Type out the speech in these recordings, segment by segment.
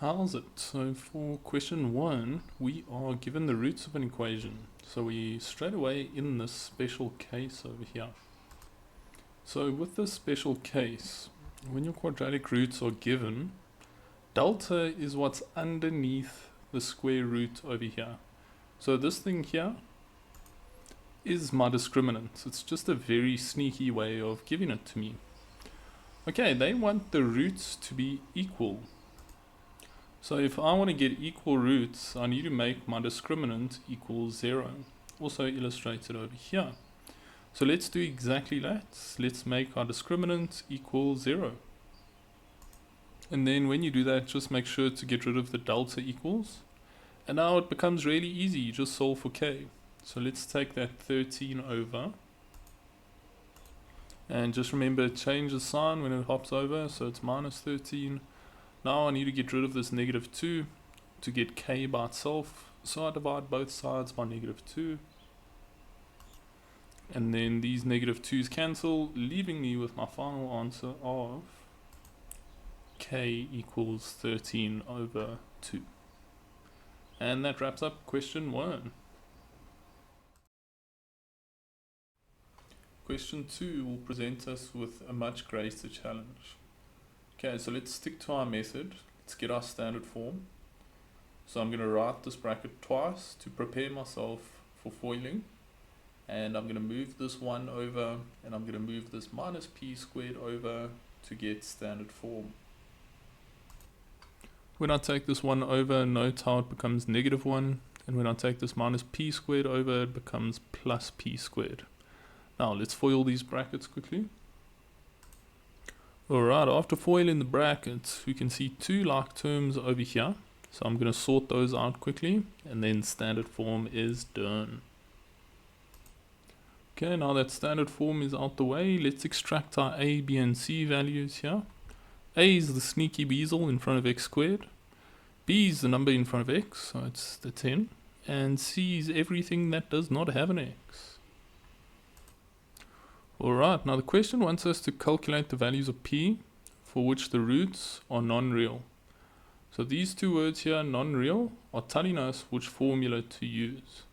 How's it? So for question 1, we are given the roots of an equation. So we straight away in this special case over here. So with this special case, when your quadratic roots are given, delta is what's underneath the square root over here. So this thing here is my discriminant. It's just a very sneaky way of giving it to me. Okay, they want the roots to be equal. So if I want to get equal roots, I need to make my discriminant equal 0. Also illustrated over here. So let's do exactly that. Let's make our discriminant equal 0. And then when you do that, just make sure to get rid of the delta equals. And now it becomes really easy. You just solve for k. So let's take that 13 over. And just remember, change the sign when it hops over. So it's minus 13. Now I need to get rid of this negative 2 to get k by itself. So I divide both sides by negative 2. And then these negative 2's cancel, leaving me with my final answer of k equals 13 over 2. And that wraps up question 1. Question 2 will present us with a much greater challenge. Okay, so let's stick to our method. Let's get our standard form. So I'm going to write this bracket twice to prepare myself for foiling. And I'm going to move this 1 over, and I'm going to move this minus p squared over to get standard form. When I take this 1 over, note how it becomes negative 1. And when I take this minus p squared over, it becomes plus p squared. Now let's FOIL these brackets quickly. Alright, after foiling the brackets, we can see two like terms over here. So I'm going to sort those out quickly, and then standard form is done. Okay, now that standard form is out the way, let's extract our a, b, and c values here. A is the sneaky bezel in front of x squared. B is the number in front of x, so it's the 10. And c is everything that does not have an x. Alright, now the question wants us to calculate the values of p for which the roots are non-real. So these two words here, non-real, are telling us which formula to use.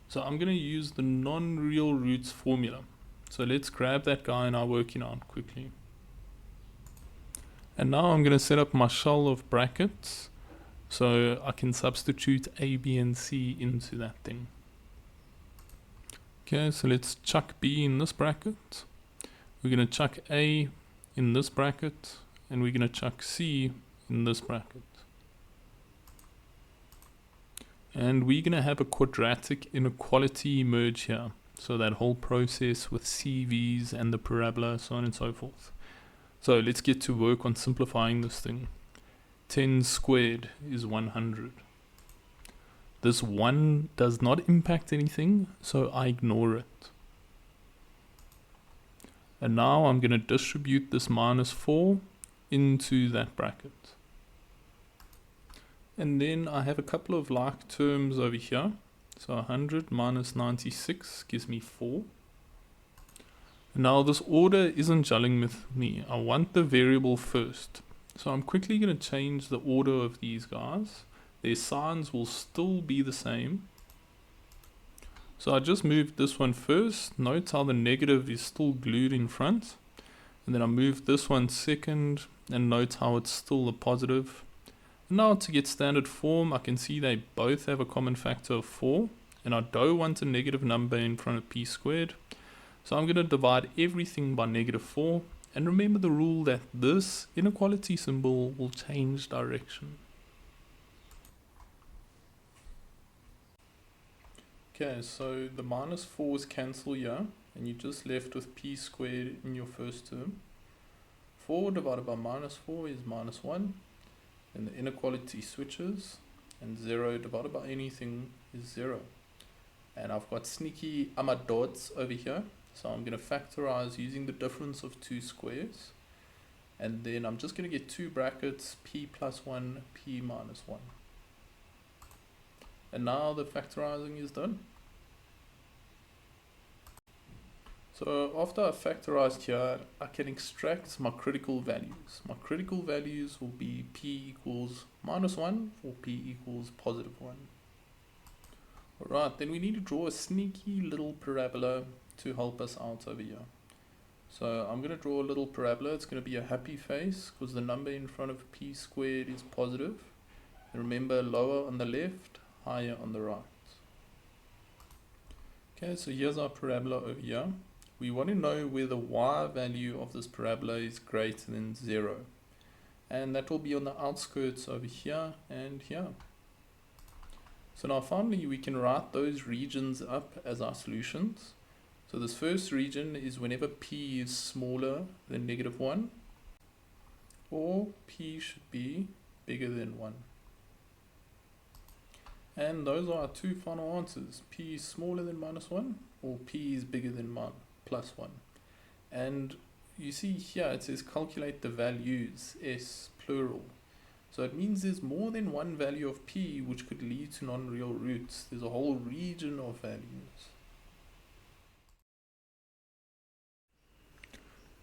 So I'm going to use the non-real roots formula. So let's grab that guy in our working out quickly. And now I'm going to set up my shell of brackets so I can substitute a, b, and c into that thing. Okay, so let's chuck b in this bracket. We're going to chuck a in this bracket, and we're going to chuck c in this bracket. And we're going to have a quadratic inequality emerge here. So that whole process with CVs and the parabola, so on and so forth. So let's get to work on simplifying this thing. 10 squared is 100. This 1 does not impact anything, so I ignore it. And now I'm going to distribute this minus 4 into that bracket. And then I have a couple of like terms over here. So 100 minus 96 gives me 4. Now this order isn't gelling with me. I want the variable first. So I'm quickly going to change the order of these guys. Their signs will still be the same. So I just moved this one first. Note how the negative is still glued in front. And then I moved this one second. And note how it's still a positive. And now to get standard form, I can see they both have a common factor of 4. And I don't want a negative number in front of p squared. So I'm going to divide everything by negative 4. And remember the rule that this inequality symbol will change direction. Okay, so the minus 4's cancel here, and you're just left with p squared in your first term. 4 divided by minus 4 is minus 1, and the inequality switches, and 0 divided by anything is 0. And I've got sneaky dots over here, so I'm going to factorize using the difference of two squares. And then I'm just going to get two brackets, p plus 1, p minus 1. And now the factorizing is done. So after I factorized here, I can extract my critical values. My critical values will be p equals -1 or p equals +1. Alright, then we need to draw a sneaky little parabola to help us out over here. So I'm going to draw a little parabola. It's going to be a happy face because the number in front of p squared is positive. And remember, lower on the left, higher on the right. Okay, so here's our parabola over here. We want to know where the y value of this parabola is greater than 0. And that will be on the outskirts over here and here. So now finally we can write those regions up as our solutions. So this first region is whenever p is smaller than -1, or p should be bigger than 1. And those are our two final answers. P is smaller than -1, or p is bigger than +1. And you see here it says calculate the values, s plural. So it means there's more than one value of p which could lead to non-real roots. There's a whole region of values.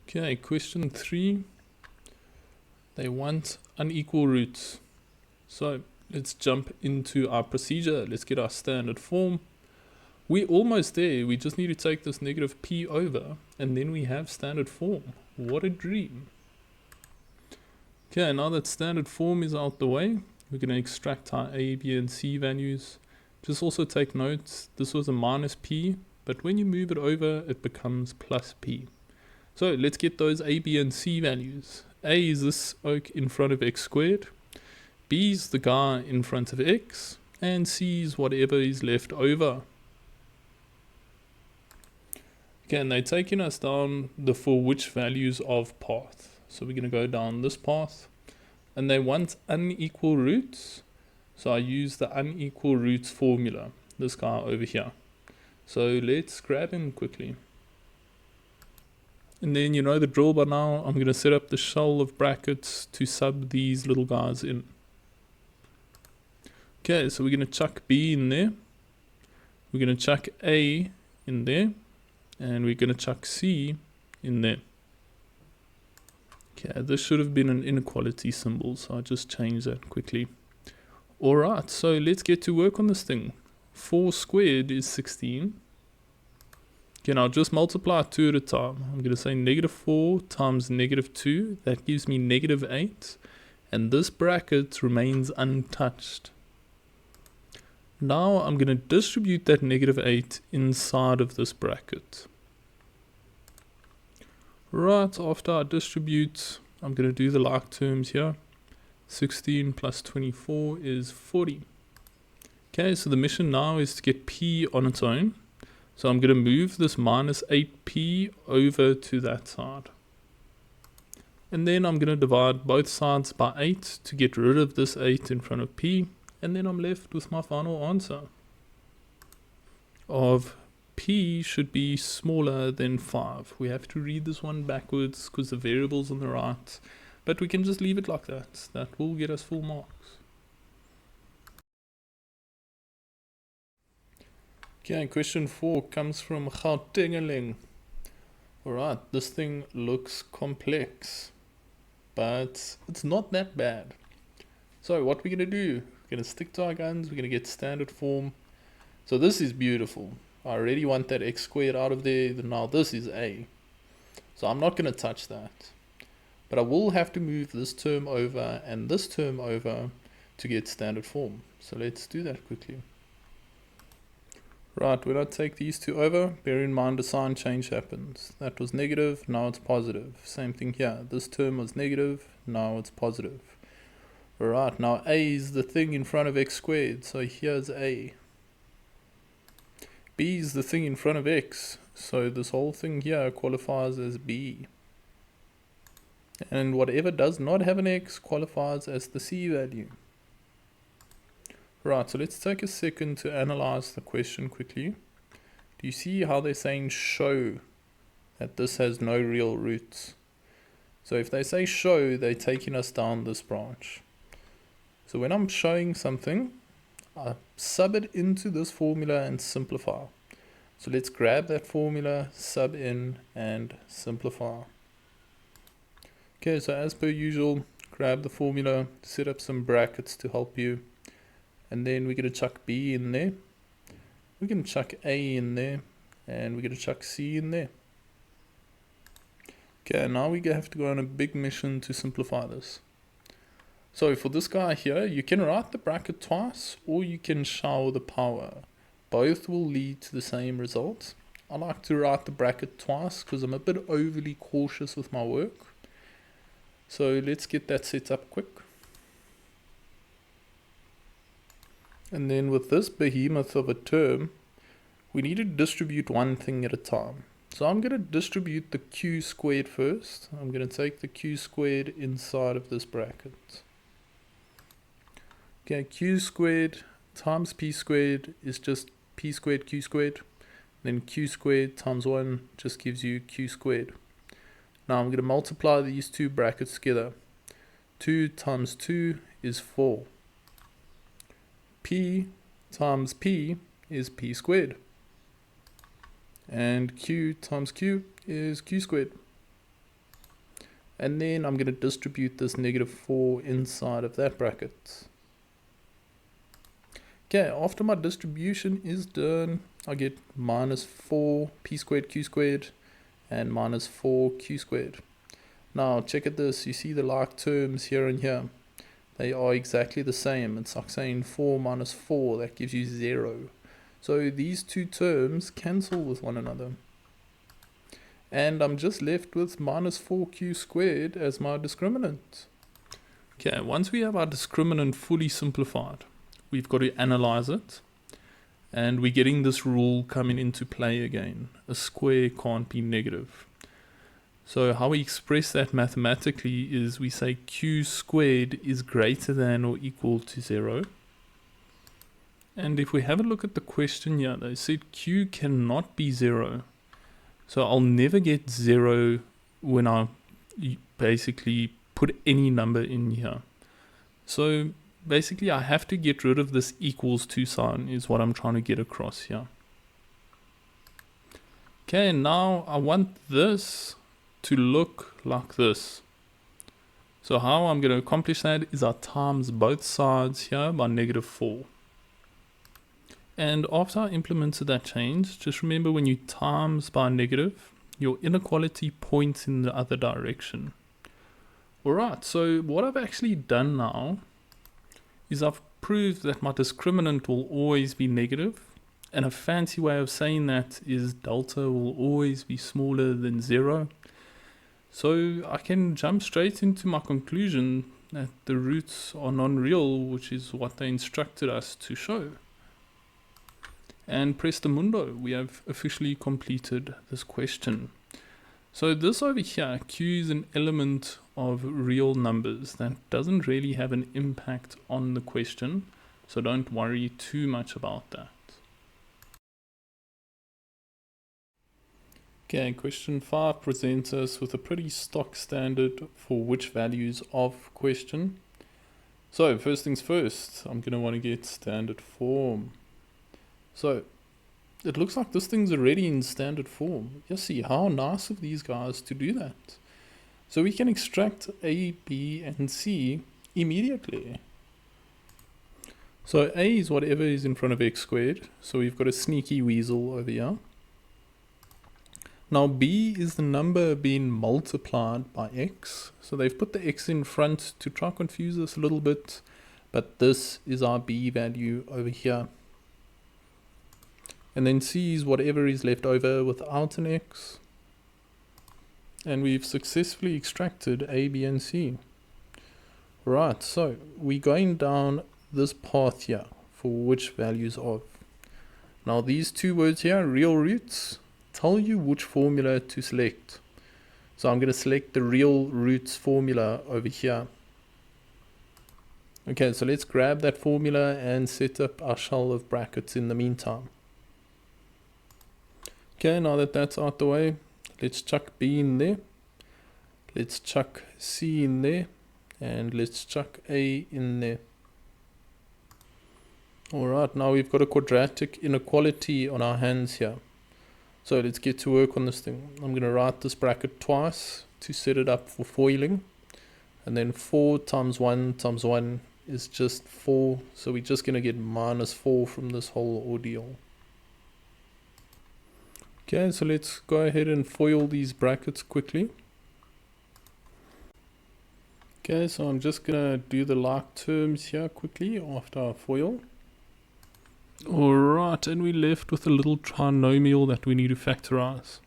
Okay, question 3. They want unequal roots. So let's jump into our procedure. Let's get our standard form. We're almost there. We just need to take this negative p over, and then we have standard form. What a dream. Okay, now that standard form is out the way, we're going to extract our a, b, and c values. Just also take note, this was a minus p, but when you move it over, it becomes plus p. So let's get those a, b, and c values. A is this oak in front of x squared. B is the guy in front of x. And c is whatever is left over. Okay, and they're taking us down the for which values of path. So we're going to go down this path. And they want unequal roots. So I use the unequal roots formula. This guy over here. So let's grab him quickly. And then you know the drill by now. I'm going to set up the shell of brackets to sub these little guys in. Okay, so we're going to chuck B in there. We're going to chuck A in there. And we're going to chuck C in there. Okay, this should have been an inequality symbol, so I'll just change that quickly. Alright, so let's get to work on this thing. 4 squared is 16. Okay, now just multiply 2 at a time. I'm going to say -4 times -2. That gives me -8. And this bracket remains untouched. Now I'm going to distribute that -8 inside of this bracket. Right after I distribute, I'm going to do the like terms here. 16 plus 24 is 40. Okay, so the mission now is to get p on its own. So I'm going to move this -8p over to that side. And then I'm going to divide both sides by 8 to get rid of this 8 in front of p. And then I'm left with my final answer of p should be smaller than 5. We have to read this one backwards because the variable's on the right. But we can just leave it like that. That will get us full marks. Okay, question 4 comes from Gauteng. Alright, this thing looks complex, but it's not that bad. So what we're going to do, we're going to stick to our guns, we're going to get standard form. So this is beautiful. I already want that x squared out of there, now this is a. So I'm not going to touch that. But I will have to move this term over and this term over to get standard form. So let's do that quickly. Right, when I take these two over, bear in mind a sign change happens. That was negative, now it's positive. Same thing here. This term was negative, now it's positive. Alright, now a is the thing in front of x squared, so here's a. B is the thing in front of x, so this whole thing here qualifies as b. And whatever does not have an x qualifies as the c value. Right, so let's take a second to analyze the question quickly. Do you see how they're saying show that this has no real roots? So if they say show, they're taking us down this branch. So when I'm showing something, I sub it into this formula and simplify. So let's grab that formula, sub in, and simplify. Okay, so as per usual, grab the formula, set up some brackets to help you, and then we're going to chuck B in there, we're going to chuck A in there, and we're going to chuck C in there. Okay, now we have to go on a big mission to simplify this. So for this guy here, you can write the bracket twice, or you can shower the power. Both will lead to the same result. I like to write the bracket twice because I'm a bit overly cautious with my work. So let's get that set up quick. And then with this behemoth of a term, we need to distribute one thing at a time. So I'm going to distribute the q squared first. I'm going to take the q squared inside of this bracket. Okay, q squared times p squared is just p squared q squared. Then q squared times 1 just gives you q squared. Now I'm going to multiply these two brackets together. 2 times 2 is 4. P times p is p squared. And q times q is q squared. And then I'm going to distribute this negative 4 inside of that bracket. Okay, after my distribution is done, I get minus 4 p squared q squared and minus 4 q squared. Now check at this, you see the like terms here and here. They are exactly the same. It's like saying 4 minus 4, that gives you 0. So these two terms cancel with one another. And I'm just left with minus 4q squared as my discriminant. Okay, once we have our discriminant fully simplified, we've got to analyze it. And we're getting this rule coming into play again. A square can't be negative. So how we express that mathematically is we say q squared is greater than or equal to 0. And if we have a look at the question here, they said q cannot be 0. So I'll never get 0 when I basically put any number in here. So basically I have to get rid of this equals to sign is what I'm trying to get across here. Okay, now I want this to look like this. So how I'm going to accomplish that is I times both sides here by negative 4. And after I implemented that change, just remember when you times by negative, your inequality points in the other direction. Alright, so what I've actually done now is I've proved that my discriminant will always be negative. And a fancy way of saying that is delta will always be smaller than 0. So I can jump straight into my conclusion that the roots are non-real, which is what they instructed us to show. And presto mundo, we have officially completed this question. So this over here, q is an element of real numbers that doesn't really have an impact on the question, so don't worry too much about that. Okay, question 5 presents us with a pretty stock standard for which values of question. So first things first, I'm going to want to get standard form. So it looks like this thing's already in standard form. You see how nice of these guys to do that. So we can extract A, B, and C immediately. So A is whatever is in front of x squared. So we've got a sneaky weasel over here. Now B is the number being multiplied by x. So they've put the x in front to try and confuse us a little bit. But this is our B value over here. And then C is whatever is left over without an x. And we've successfully extracted A, B, and C. Right, so we're going down this path here for which values of. Now these two words here, real roots, tell you which formula to select. So I'm going to select the real roots formula over here. Okay, so let's grab that formula and set up our shell of brackets in the meantime. Okay, now that that's out the way, let's chuck B in there. Let's chuck C in there. And let's chuck A in there. Alright, now we've got a quadratic inequality on our hands here. So let's get to work on this thing. I'm going to write this bracket twice to set it up for foiling. And then 4 times 1 times 1 is just 4. So we're just going to get minus 4 from this whole ordeal. Okay, so let's go ahead and foil these brackets quickly. Okay, so I'm just going to do the like terms here quickly after I foil. Alright, and we're left with a little trinomial that we need to factorize.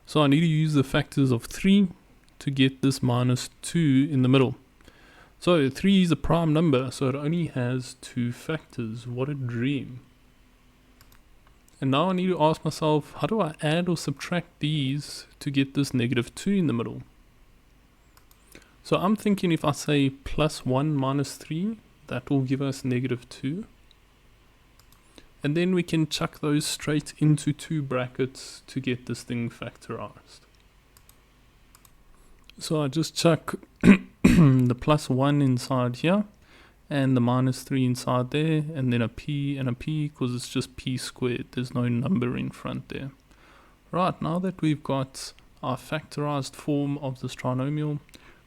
So I need to use the factors of 3 to get this minus 2 in the middle. So 3 is a prime number, so it only has 2 factors. What a dream. And now I need to ask myself, how do I add or subtract these to get this negative 2 in the middle? So I'm thinking if I say plus 1 minus 3, that will give us negative 2. And then we can chuck those straight into 2 brackets to get this thing factorized. So I just chuck the plus 1 inside here and the minus 3 inside there, and then a p and a p because it's just p squared. There's no number in front there. Right, now that we've got our factorized form of this trinomial,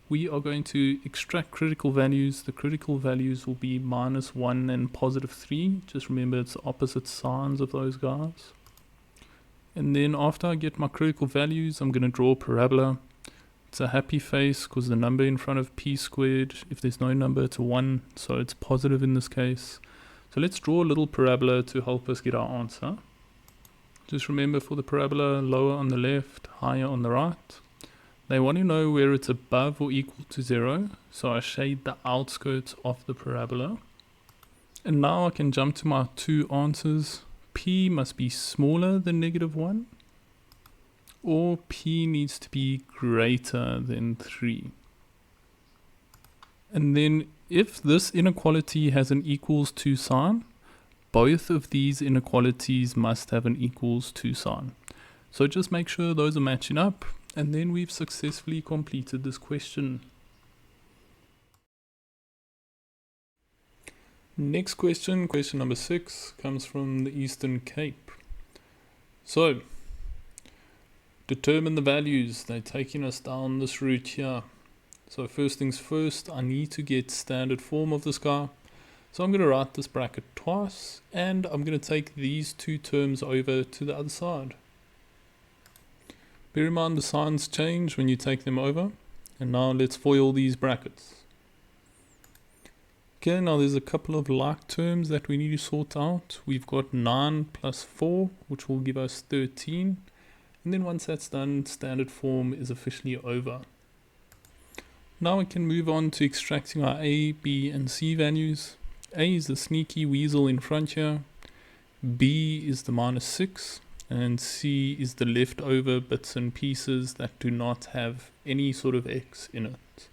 we are going to extract critical values. The critical values will be minus 1 and positive 3. Just remember it's the opposite signs of those guys. And then after I get my critical values, I'm going to draw a parabola. It's a happy face because the number in front of p squared, if there's no number, it's a 1, so it's positive in this case. So let's draw a little parabola to help us get our answer. Just remember for the parabola, lower on the left, higher on the right. They want to know where it's above or equal to 0, so I shade the outskirts of the parabola. And now I can jump to my 2 answers. P must be smaller than negative 1, or P needs to be greater than 3. And then if this inequality has an equals to sign, both of these inequalities must have an equals to sign. So just make sure those are matching up. And then we've successfully completed this question. Next question, question number 6, comes from the Eastern Cape. So, determine the values. They're taking us down this route here. So first things first, I need to get standard form of this guy. So I'm going to write this bracket twice, and I'm going to take these 2 terms over to the other side. Bear in mind the signs change when you take them over. And now let's foil these brackets. Okay, now there's a couple of like terms that we need to sort out. We've got 9 plus 4, which will give us 13. And then once that's done, standard form is officially over. Now we can move on to extracting our A, B, and C values. A is the sneaky weasel in front here. B is the minus 6. And C is the leftover bits and pieces that do not have any sort of X in it.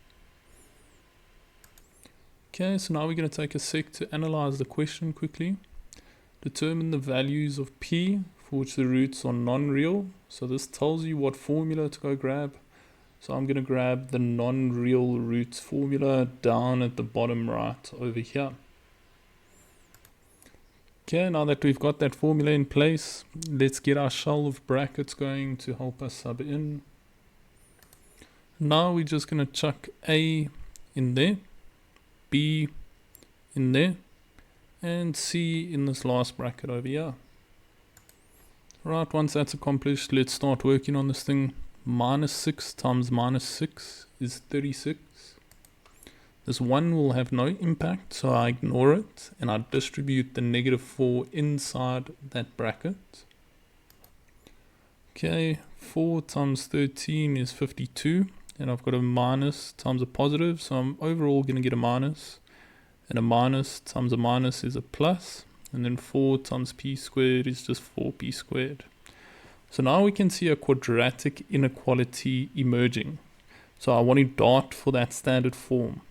Okay, so now we're going to take a sec to analyze the question quickly. Determine the values of P for which the roots are non-real. So this tells you what formula to go grab. So I'm going to grab the non-real roots formula down at the bottom right over here. Okay, now that we've got that formula in place, let's get our shell of brackets going to help us sub in. Now we're just going to chuck A in there, B in there, and C in this last bracket over here. Right, once that's accomplished, let's start working on this thing. Minus 6 times minus 6 is 36. This 1 will have no impact, so I ignore it, and I distribute the negative 4 inside that bracket. Okay, 4 times 13 is 52, and I've got a minus times a positive, so I'm overall going to get a minus. And a minus times a minus is a plus, and then 4 times p squared is just 4p squared. So now we can see a quadratic inequality emerging. So I want to dart for that standard form.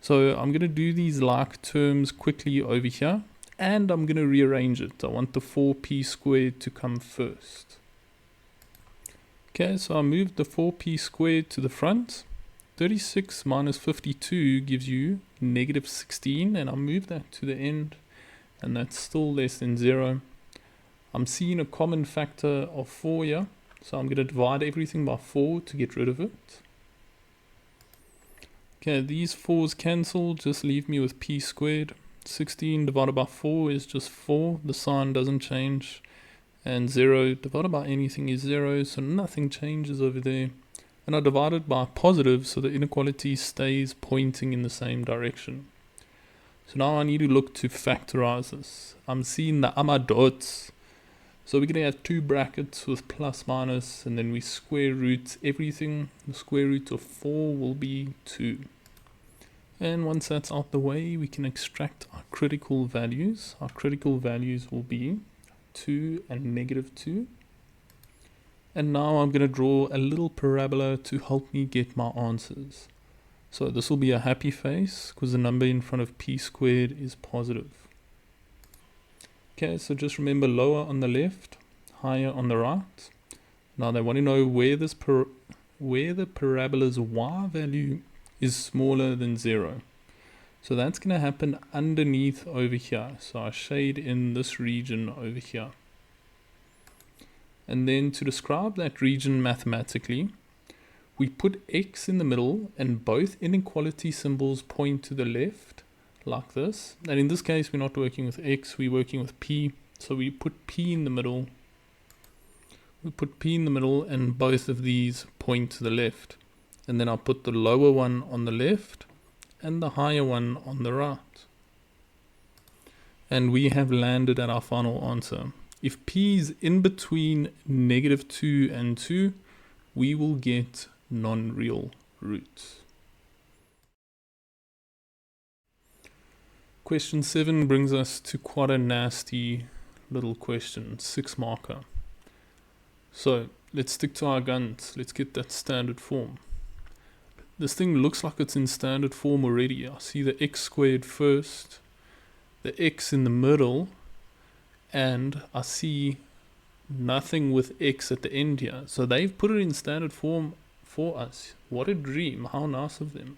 So I'm going to do these like terms quickly over here, and I'm going to rearrange it. I want the 4p squared to come first. Okay, so I moved the 4p squared to the front. 36 minus 52 gives you negative 16, and I'll move that to the end, and that's still less than 0. I'm seeing a common factor of 4 here. So I'm going to divide everything by 4 to get rid of it. Okay, these 4's cancel, just leave me with p squared. 16 divided by 4 is just 4, the sign doesn't change. And 0 divided by anything is 0, so nothing changes over there. And I divide it by positive, so the inequality stays pointing in the same direction. So now I need to look to factorize this. I'm seeing the amma dots. So we're going to have 2 brackets with plus minus, and then we square root everything. The square root of 4 will be 2. And once that's out the way, we can extract our critical values. Our critical values will be 2 and negative 2. And now I'm going to draw a little parabola to help me get my answers. So this will be a happy face because the number in front of p squared is positive. Okay, so just remember lower on the left, higher on the right. Now they want to know where the parabola's y value is smaller than 0. So that's going to happen underneath over here. So I shade in this region over here. And then to describe that region mathematically, we put x in the middle and both inequality symbols point to the left, like this. And in this case, we're not working with x, we're working with p. So we put p in the middle. We put p in the middle and both of these point to the left. And then I'll put the lower one on the left and the higher one on the right. And we have landed at our final answer. If p is in between negative 2 and 2, we will get non-real roots. Question 7 brings us to quite a nasty little question, 6 marker. So let's stick to our guns. Let's get that standard form. This thing looks like it's in standard form already. I see the x squared first, the x in the middle, and I see nothing with x at the end here. So they've put it in standard form for us. What a dream. How nice of them.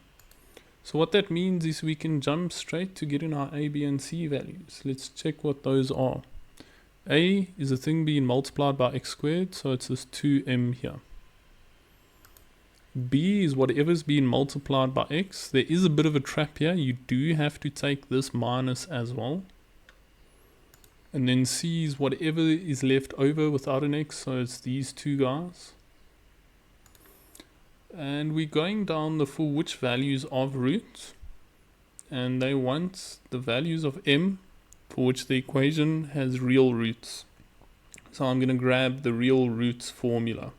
So what that means is we can jump straight to getting our a, b, and c values. Let's check what those are. A is a thing being multiplied by x squared, so it's this 2m here. B is whatever's being multiplied by x. There is a bit of a trap here. You do have to take this minus as well. And then C is whatever is left over without an x, so it's these two guys. And we're going down the for which values of roots. And they want the values of m for which the equation has real roots. So I'm going to grab the real roots formula.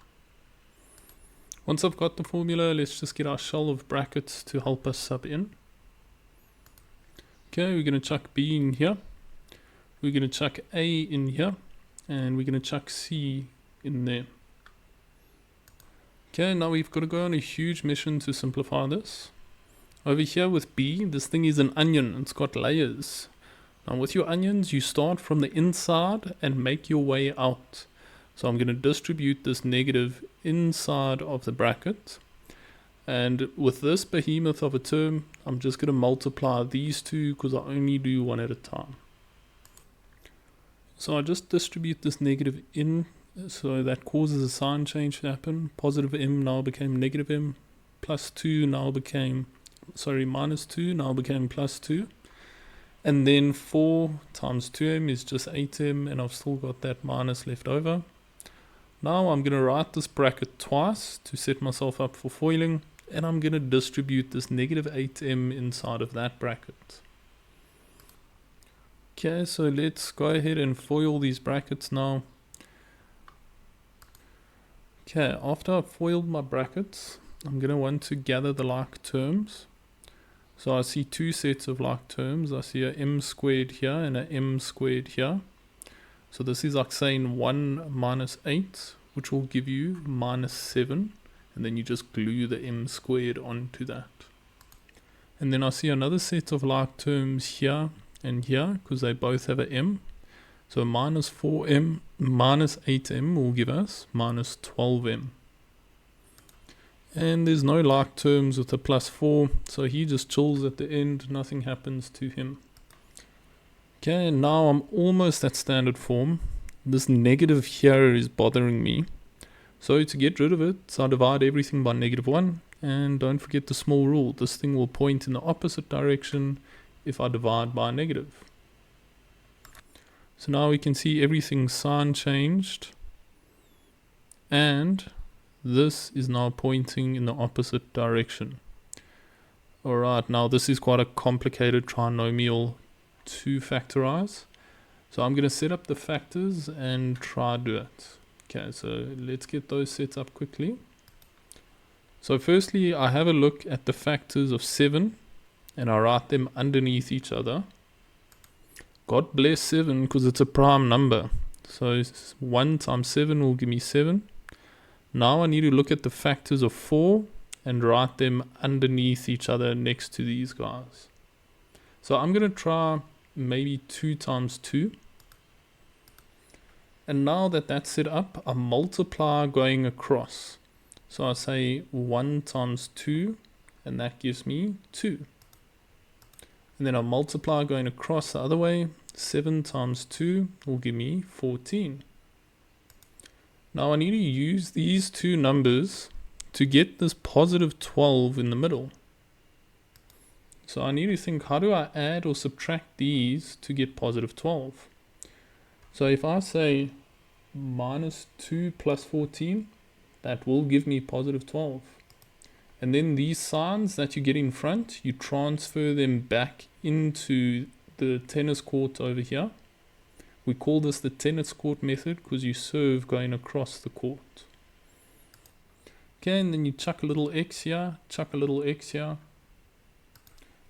Once I've got the formula, let's just get our shell of brackets to help us sub in. Okay, we're going to chuck b in here. We're going to chuck a in here. And we're going to chuck c in there. Okay, now we've got to go on a huge mission to simplify this. Over here with b, this thing is an onion. It's got layers. Now with your onions, you start from the inside and make your way out. So I'm going to distribute this negative inside of the bracket. And with this behemoth of a term, I'm just going to multiply these two because I only do one at a time. So I just distribute this negative in, so that causes a sign change to happen. Positive m now became negative m, plus 2 now became, minus 2 now became plus 2. And then 4 times 2m is just 8m, and I've still got that minus left over. Now I'm going to write this bracket twice to set myself up for foiling, and I'm going to distribute this negative 8m inside of that bracket. Okay, so let's go ahead and foil these brackets now. Okay, after I've foiled my brackets, I'm going to want to gather the like terms. So I see two sets of like terms. I see a m squared here and a m squared here. So this is like saying 1 minus 8, which will give you minus 7. And then you just glue the m squared onto that. And then I see another set of like terms here and here, because they both have a m. So minus 4m minus 8m will give us minus 12m. And there's no like terms with a plus 4, so he just chills at the end, nothing happens to him. Okay, now I'm almost at standard form. this negative here is bothering me. So to get rid of it, I divide everything by -1. And don't forget the small rule. This thing will point in the opposite direction if I divide by a negative. So now we can see everything's sign changed. And this is now pointing in the opposite direction. Alright, now this is quite a complicated trinomial to factorize. So I'm going to set up the factors and try to do it. Okay, so let's get those set up quickly. So firstly, I have a look at the factors of 7 and I write them underneath each other. God bless 7 because it's a prime number. So 1 times 7 will give me 7. Now I need to look at the factors of 4 and write them underneath each other next to these guys. So I'm going to try maybe 2 times 2. And now that that's set up, I multiply going across. So I say 1 times 2, and that gives me 2. And then I multiply going across the other way. 7 times 2 will give me 14. Now I need to use these two numbers to get this positive 12 in the middle. So I need to think, how do I add or subtract these to get positive 12? So if I say minus 2 plus 14, that will give me positive 12. And then these signs that you get in front, you transfer them back into the tennis court over here. We call this the tennis court method because you serve going across the court. Okay, and then you chuck a little x here, chuck a little x here.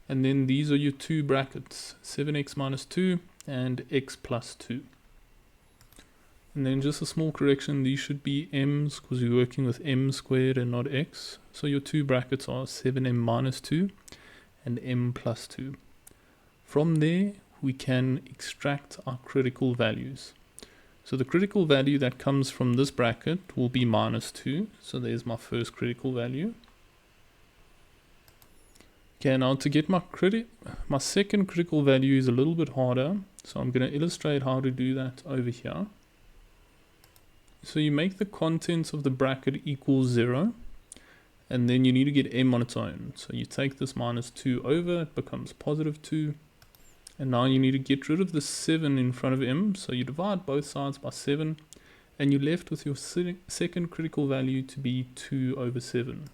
And then these are your two brackets, 7x minus 2 and x plus 2. And then just a small correction, these should be m's because we're working with m squared and not x. So your two brackets are 7m minus 2 and m plus 2. From there, we can extract our critical values. So the critical value that comes from this bracket will be minus 2. So there's my first critical value. Okay, now to get my second critical value is a little bit harder. So I'm going to illustrate how to do that over here. So you make the contents of the bracket equal 0. And then you need to get m on its own. So you take this minus 2 over, it becomes positive 2. And now you need to get rid of the 7 in front of m. So you divide both sides by 7. And you're left with your second critical value to be 2 over 7.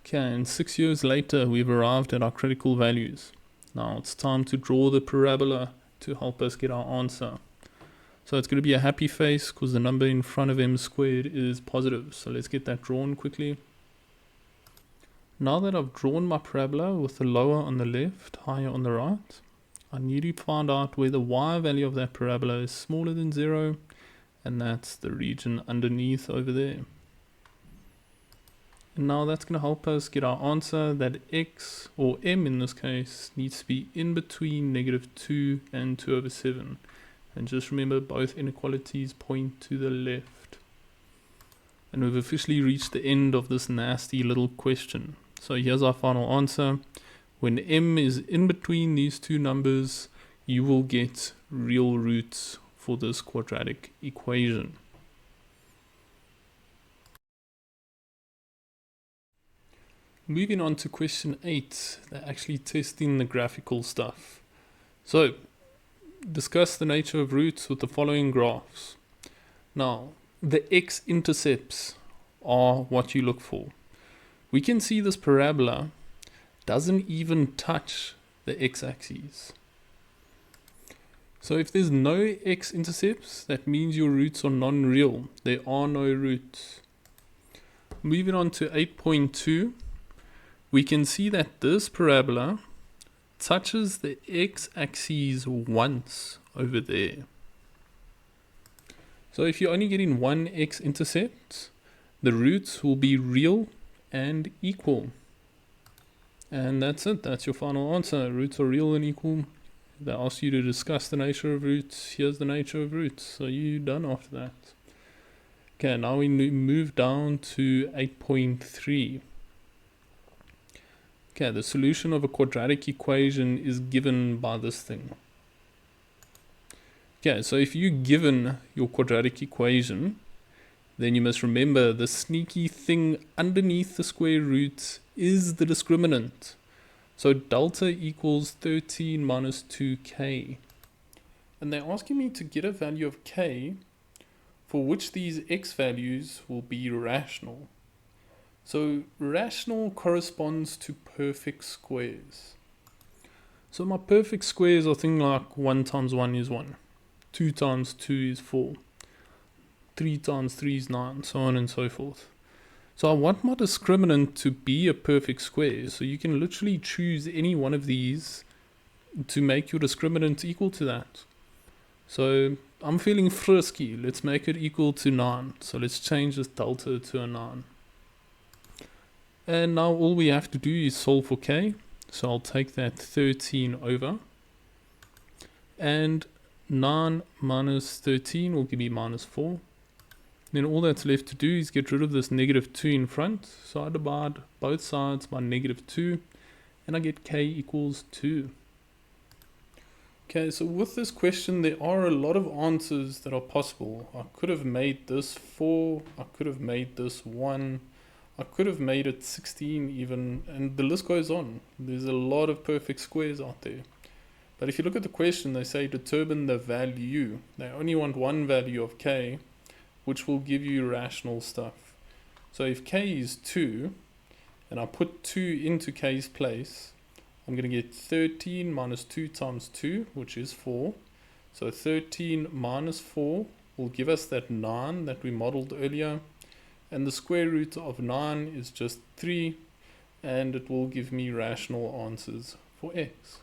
Okay, and 6 years later, we've arrived at our critical values. Now it's time to draw the parabola to help us get our answer. So it's going to be a happy face because the number in front of m squared is positive. So let's get that drawn quickly. Now that I've drawn my parabola with the lower on the left, higher on the right, I need to find out where the y value of that parabola is smaller than 0, and that's the region underneath over there. And now that's going to help us get our answer that x, or m in this case, needs to be in between -2 and 2 over 7. And just remember, both inequalities point to the left. And we've officially reached the end of this nasty little question. So here's our final answer. When m is in between these two numbers, you will get real roots for this quadratic equation. Moving on to question 8, they're actually testing the graphical stuff. So, discuss the nature of roots with the following graphs. Now, the x-intercepts are what you look for. We can see this parabola doesn't even touch the x-axis. So if there's no x-intercepts, that means your roots are non-real. There are no roots. Moving on to 8.2, we can see that this parabola touches the x-axis once over there. So if you're only getting one x-intercept, the roots will be real and equal. And that's it. That's your final answer. Roots are real and equal. They ask you to discuss the nature of roots. Here's the nature of roots. So you're done after that. Okay, now we move down to 8.3. Okay, the solution of a quadratic equation is given by this thing. Okay, so if you're given your quadratic equation, then you must remember the sneaky thing underneath the square root is the discriminant. So delta equals 13 minus 2k. And they're asking me to get a value of k for which these x values will be rational. So rational corresponds to perfect squares. So my perfect squares are things like 1 times 1 is 1, 2 times 2 is 4, 3 times 3 is 9, so on and so forth. So I want my discriminant to be a perfect square, so you can literally choose any one of these to make your discriminant equal to that. So I'm feeling frisky, let's make it equal to 9, so let's change this delta to a 9. And now all we have to do is solve for k, so I'll take that 13 over, and 9 minus 13 will give me minus 4. Then all that's left to do is get rid of this negative 2 in front, so I divide both sides by negative 2, and I get k equals 2. Okay, so with this question there are a lot of answers that are possible. I could have made this 4, I could have made this 1, I could have made it 16 even, and the list goes on. There's a lot of perfect squares out there. But if you look at the question, they say determine the value. They only want one value of k, which will give you rational stuff. So if k is 2, and I put 2 into k's place, I'm going to get 13 minus 2 times 2, which is 4. So 13 minus 4 will give us that 9 that we modeled earlier. And the square root of 9 is just 3, and it will give me rational answers for x.